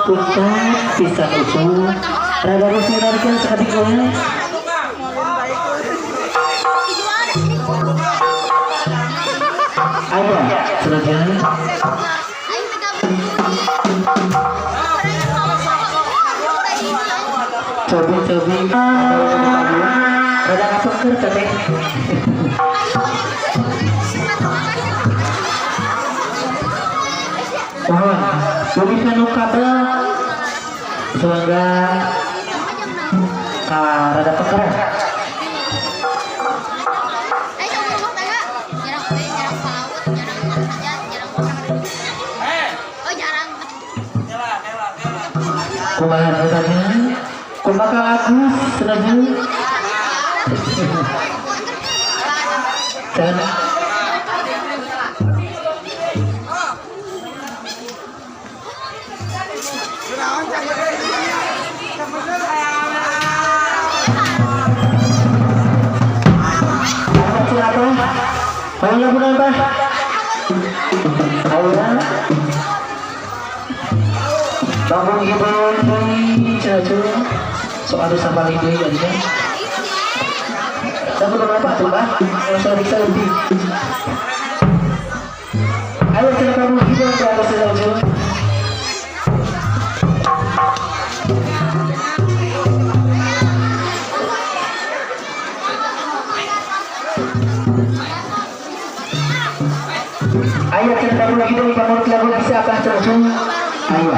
punten pisan usul rada resmi-resmi sekali kowe. Ayo, selesai. Cobi-cobi rada kapekeur teh. Oh, cobi kanu kabel semoga rada peker. Kumaha tadi? Kumaha Agus senajan. Dan Ayo bulan bah. Ayo. Bangun gibon cacu. Soal sabali deui aja. Tapi berapa tuh bah? Saya bisa lebih. Ayo kita bangun gibon ke atas cacu. Ayo kita baru lagi dong, kamu lagu bisa apa terus? Ayo.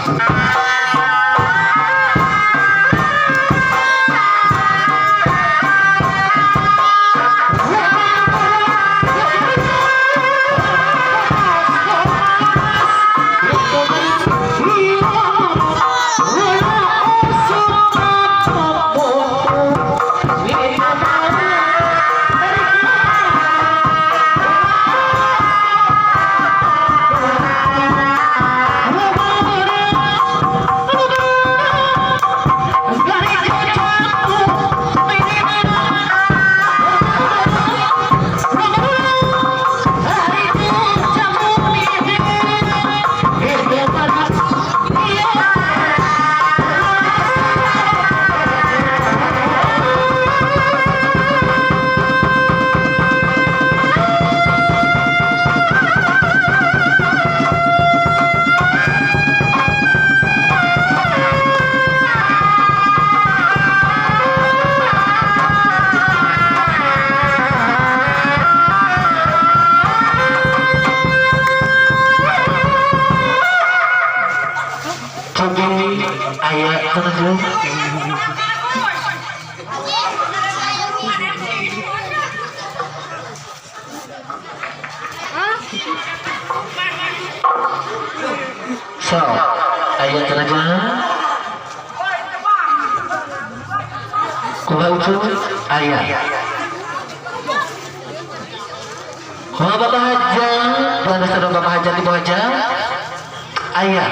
So, ayat kerajaan Kuhaucu ayat Kuha Bapak Haja Tuhan Saudara Bapak Haja Ibu Haja ayat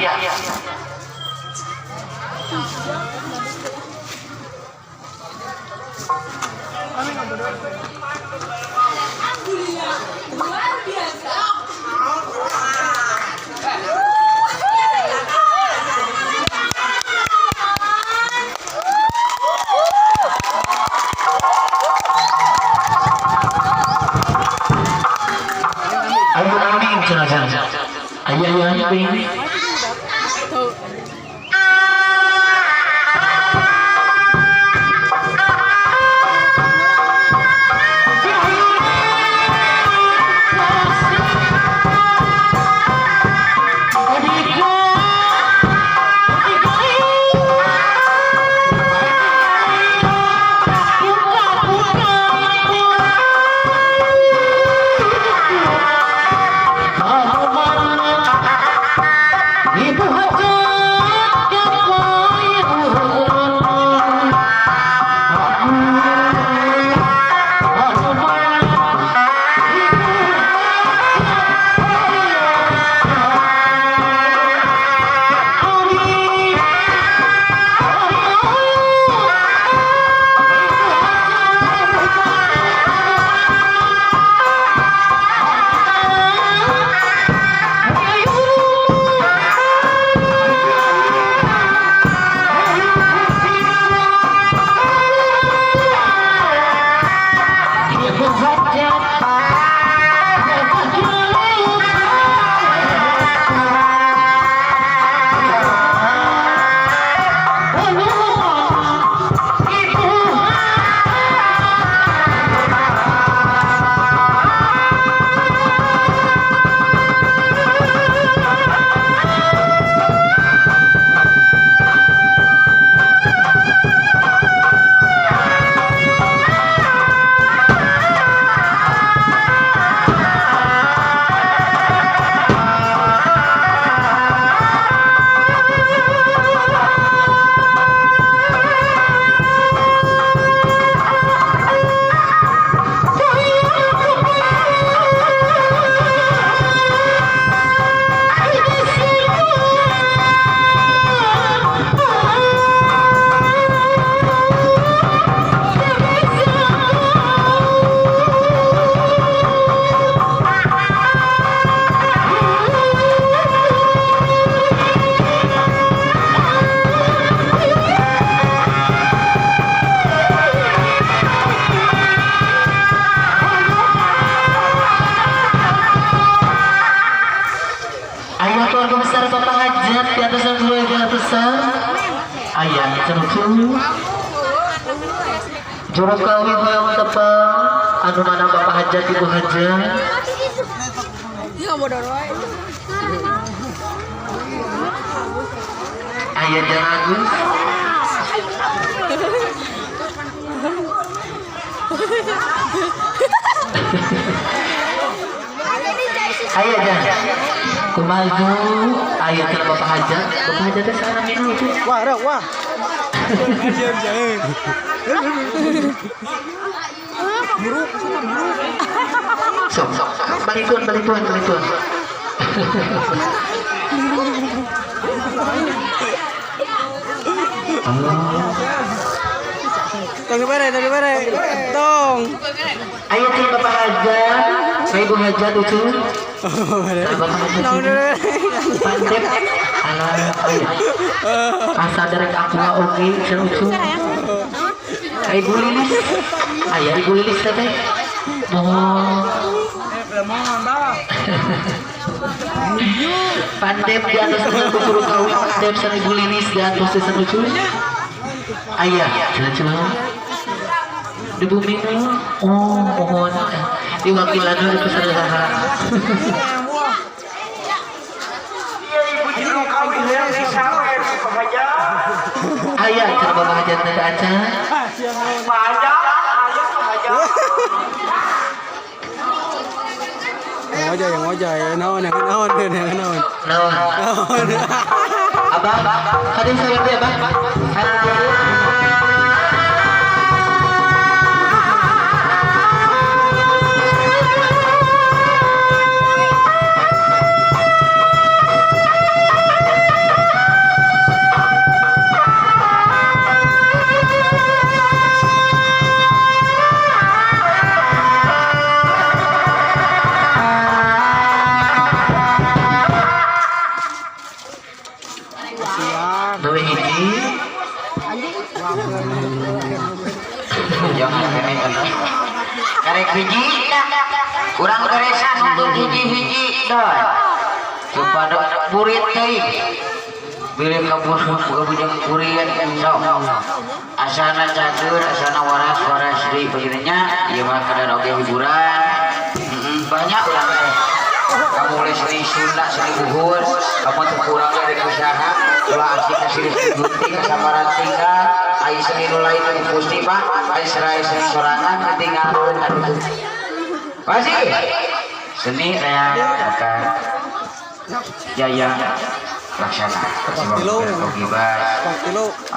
ayat cenucu juru kawin hoyong tepang anu mana Bapak Hajat Ibu Hajat ayat yang Agus. Ayat jangan. Kumaju ayat yang Bapak Hajat. Bapak Hajat itu sekarang minum itu. Wah. Sok. Balik tuan. Tong bare. Tong. Ayat yang Bapak Hajat. Saya Ibu Hajat itu. Bapak Hajat. Pandep. Asa derek aqua oke selucu. Ibu Lilis. Ayah Ibu Lilis teh. Pandep di atas kucuruk kau. Pandep sama Ibu Lilis di atas selucu. Ayah, cina. Di bumi mohon. Diwakilan itu saudara. Ayah, cara Bapak Hajat nanti aja. Yang wajah ya, naon. Abang, hadir saya dia, Bang. Dua hiji. Jangan kene karek hiji. Kurang beresan untuk hiji-hiji dah. Kepada murid teuing. Bila kabur bujang kurian sok. Asana catur, asana waras deui begininya. Ieu mah kadar oge hiburan. Banyak urang teh. Kamu boleh seni Sunda, seni Buhur, kamu tuh kurang dari usaha. Ulah asik kasih gunting, kesamaran tinggal. Ayo seni nulai itu pusti pak. Ayo serai seni sorangan, tinggal aduh. Masih seni kayak akan jaya laksana.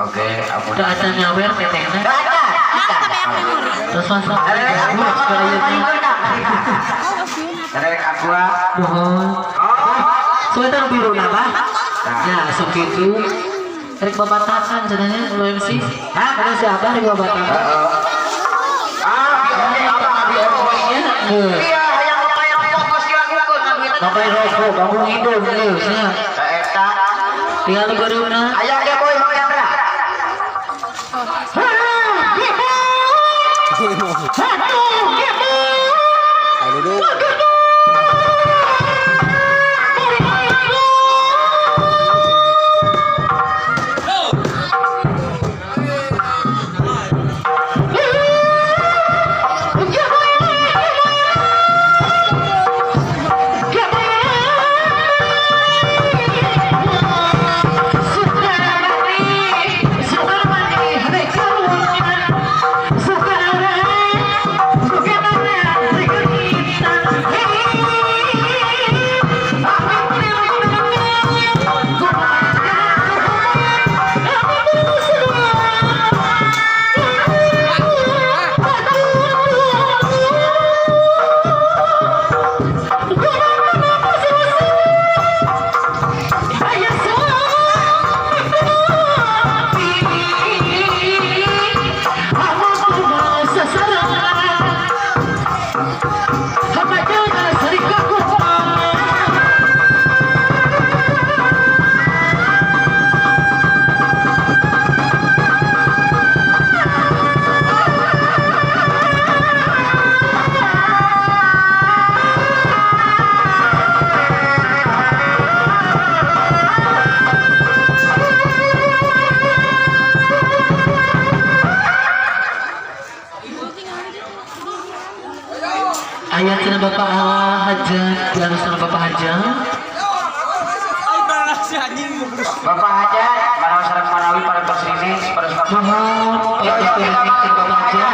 Oke, aku udah ada nyawer tetehnya. Terus masuk. Karek aqua mohon. Sebentar biru napa? Ya, sok itu. Karek babatakan cenanya lu MC. Hah? Ada siapa di babatakan? Iya, hayang papai rokok silang ngukun. Papai rokok, kamu hidung lu sia. Ka eta. Tinggal lu gareuna. Aya ge boy hoyang da. Aduh. Ayat sana Bapak Hajat, lalu sana Bapak Hajat. Ay, para si anjing. Bapak Hajat, para Mohon ya itu bahagia.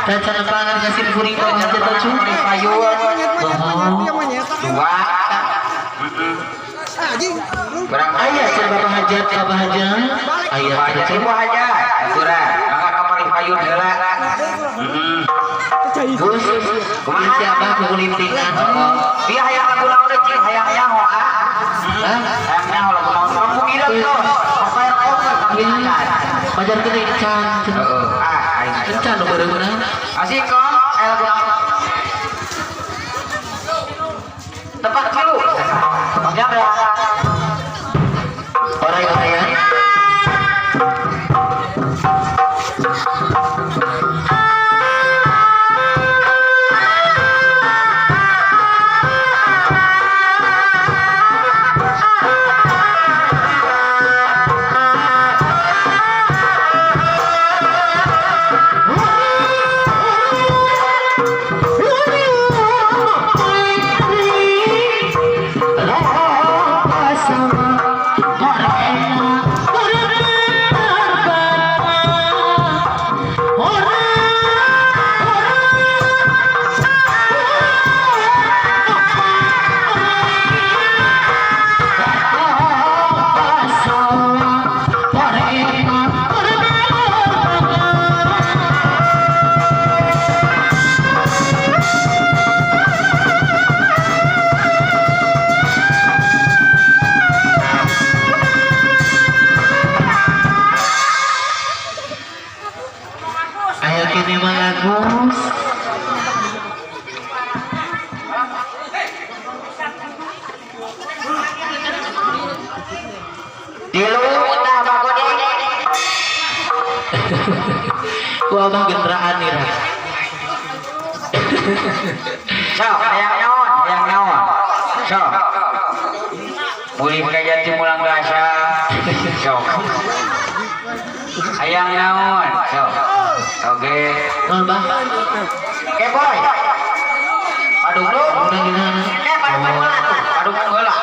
Dan cara pangan kasih kuring bahagia tuh curi payuan. Mohon dua. Berang ayah cara bahagia ayah cara bahagia. Aturan. Kakak kapal payun heula. Gus, kumaha siapa kulintingan? Dia hayang lagu naon deui hayang hoa. Hayang nyaho lagu naon kampung ireng tuh. Papaer kencan. Pajar kencan. Heeh. Aing kencan nu beureumna. Asik kok lagu naon. Tepat kilu. Tepatnya berapa? Orang-orang abang genderaan nih lah. So, hayang nyaon. So, mulih kaya timulang rasa. So, hayang nyaon. So, oke. Non bang. Oke boy. Aduh lu. Aduh bola.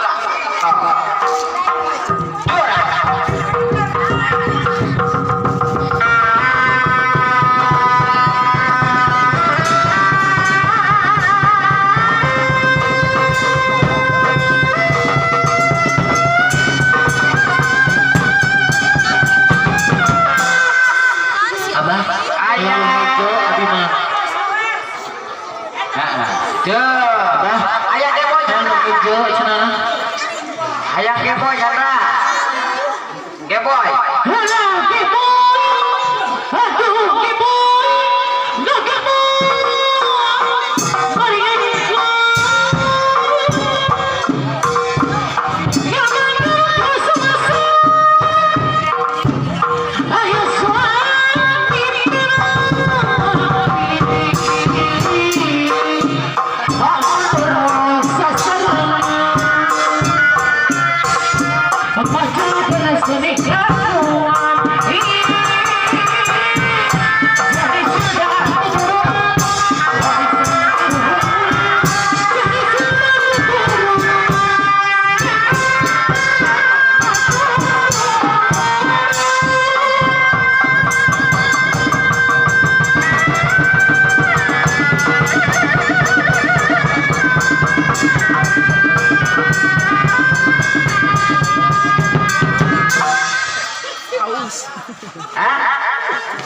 Hayang Geboy Chandra. Geboy.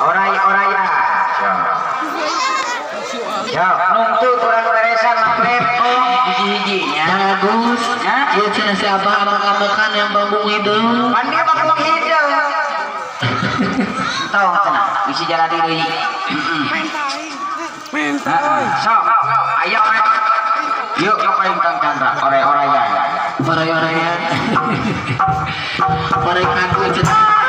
Oraya. Ya, nuntut orang beresan repot hiji-hijinya. Bagus. Ieu cenah si Abah amak-amakan yang bambung hidung. Pan dia bambung hidung. Tahu cenah, bisi jalan deui. So, ayo yuk ngapain Kang Chandra? Oraya. Oraya. Oraya kaku cenah.